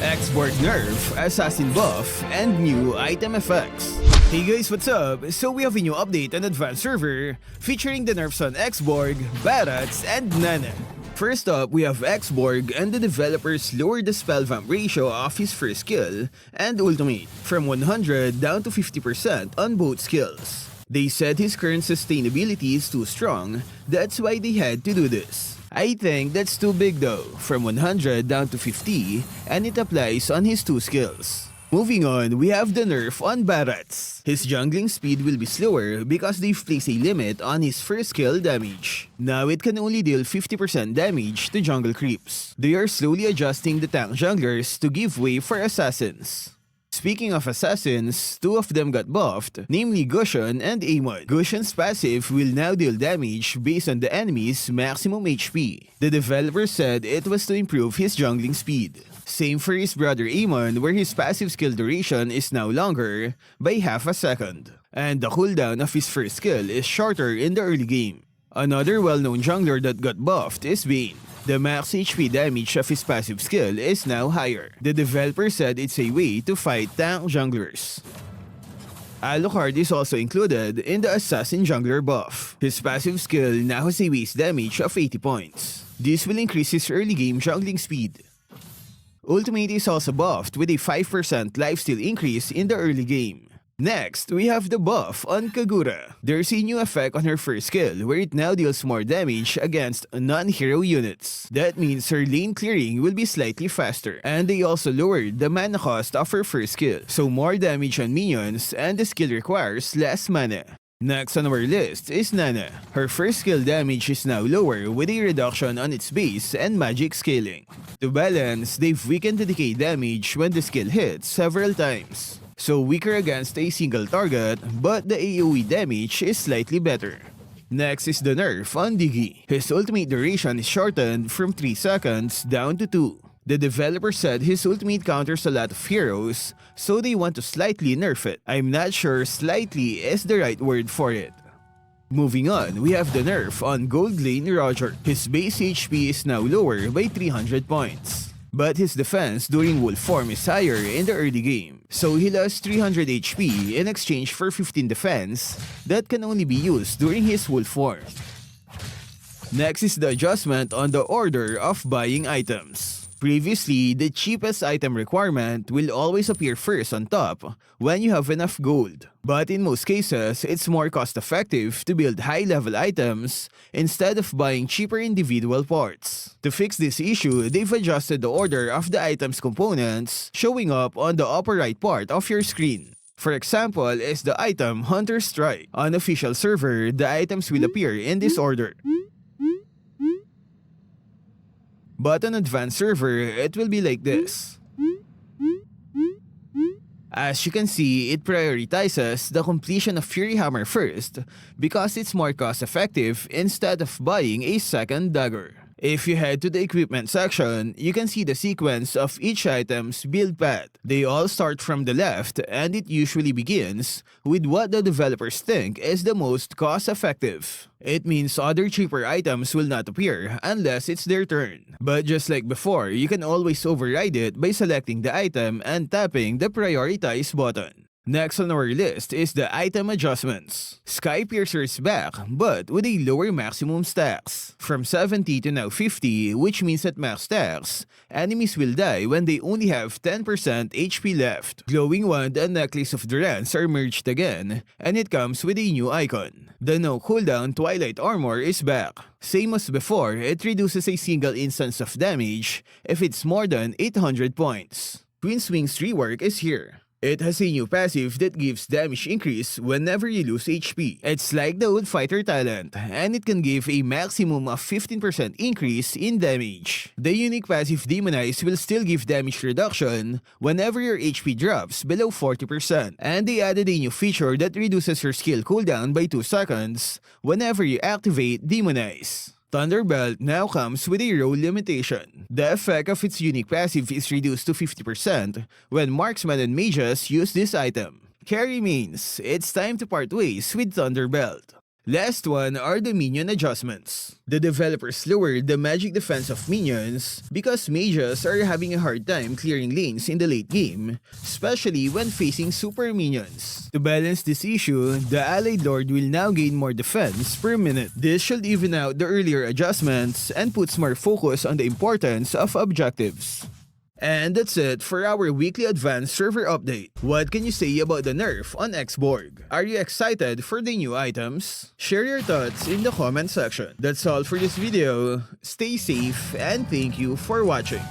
X.Borg Nerf, Assassin buff, and new item effects. Hey guys, what's up? So we have a new update on Advanced Server featuring the nerfs on X.Borg, Barats, and Nana. First up, we have X.Borg, and the developers lowered the spell vamp ratio of his first skill and ultimate from 100 down to 50% on both skills. They said his current sustainability is too strong, that's why they had to do this. I think that's too big though, from 100 down to 50, and it applies on his two skills. Moving on, we have the nerf on Barats. His jungling speed will be slower because they've placed a limit on his first skill damage. Now it can only deal 50% damage to jungle creeps. They are slowly adjusting the tank junglers to give way for assassins. Speaking of assassins, two of them got buffed, namely Gusion and Aamon. Gusion's passive will now deal damage based on the enemy's maximum HP. The developer said it was to improve his jungling speed. Same for his brother Aamon, where his passive skill duration is now longer by half a second. And the cooldown of his first skill is shorter in the early game. Another well-known jungler that got buffed is Bane. The max HP damage of his passive skill is now higher. The developer said it's a way to fight tank junglers. Alucard is also included in the Assassin Jungler buff. His passive skill now has a base damage of 80 points. This will increase his early game jungling speed. Ultimate is also buffed with a 5% lifesteal increase in the early game. Next, we have the buff on Kagura. There's a new effect on her first skill where it now deals more damage against non-hero units. That means her lane clearing will be slightly faster. And they also lowered the mana cost of her first skill, so more damage on minions and the skill requires less mana. Next on our list is Nana. Her first skill damage is now lower with a reduction on its base and magic scaling. To balance, they've weakened the decay damage when the skill hits several times. So weaker against a single target, but the AoE damage is slightly better. Next is the nerf on Diggie. His ultimate duration is shortened from 3 seconds down to 2. The developer said his ultimate counters a lot of heroes, so they want to slightly nerf it. I'm not sure slightly is the right word for it. Moving on, we have the nerf on Gold Lane Roger. His base HP is now lower by 300 points. But his defense during wolf form is higher in the early game, so he lost 300 HP in exchange for 15 defense that can only be used during his wolf form. Next is the adjustment on the order of buying items. Previously, the cheapest item requirement will always appear first on top when you have enough gold. But in most cases, it's more cost-effective to build high-level items instead of buying cheaper individual parts. To fix this issue, they've adjusted the order of the item's components showing up on the upper right part of your screen. For example, is the item Hunter Strike. On official server, the items will appear in this order. But on advanced server, it will be like this. As you can see, it prioritizes the completion of Fury Hammer first because it's more cost-effective instead of buying a second dagger. If you head to the equipment section, you can see the sequence of each item's build path. They all start from the left, and it usually begins with what the developers think is the most cost-effective. It means other cheaper items will not appear unless it's their turn. But just like before, you can always override it by selecting the item and tapping the prioritize button. Next on our list is the item adjustments. Sky Piercer is back, but with a lower maximum stacks. From 70 to now 50, which means at max stacks, enemies will die when they only have 10% HP left. Glowing Wand and Necklace of Durance are merged again, and it comes with a new icon. The no cooldown Twilight Armor is back. Same as before, it reduces a single instance of damage if it's more than 800 points. Twin Swing's rework is here. It has a new passive that gives damage increase whenever you lose HP. It's like the old fighter talent, and it can give a maximum of 15% increase in damage. The unique passive Demonize will still give damage reduction whenever your HP drops below 40%. And they added a new feature that reduces your skill cooldown by 2 seconds whenever you activate Demonize. Thunderbelt now comes with a role limitation. The effect of its unique passive is reduced to 50% when marksmen and mages use this item. Carry means it's time to part ways with Thunderbelt. Last one are the Minion Adjustments. The developers lowered the magic defense of minions because mages are having a hard time clearing lanes in the late game, especially when facing super minions. To balance this issue, the allied lord will now gain more defense per minute. This should even out the earlier adjustments and puts more focus on the importance of objectives. And that's it for our weekly advanced server update. What can you say about the nerf on X.Borg? Are you excited for the new items? Share your thoughts in the comment section. That's all for this video. Stay safe and thank you for watching.